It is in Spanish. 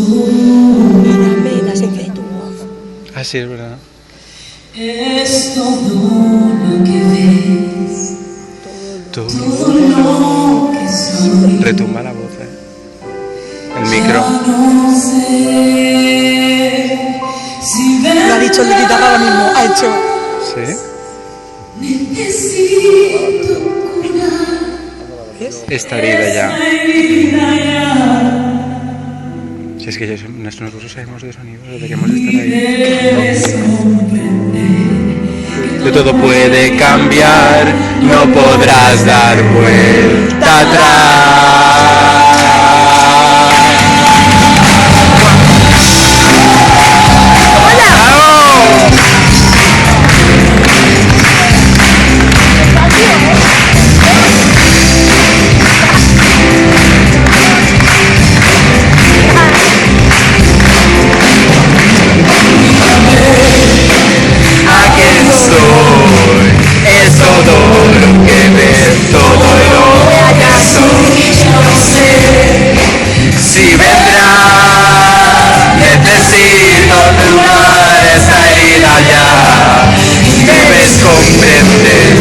Mírame la esencia de tu voz. Así es verdad. Es todo lo que ves, todo lo que soy. Retumba la voz, el micro. No sé si Lo ha dicho el de guitarra ahora mismo. Ha hecho. ¿Sí? necesito curar Esta herida ya. herida ya. Si es que ya nosotros sabemos de sonidos, deberíamos estar ahí. Debes comprender Que todo puede cambiar, no podrás dar vuelta atrás. Es todo lo que ves, todo lo que soy. No sé si vendrá. Necesito curar esta herida ya. Debes comprender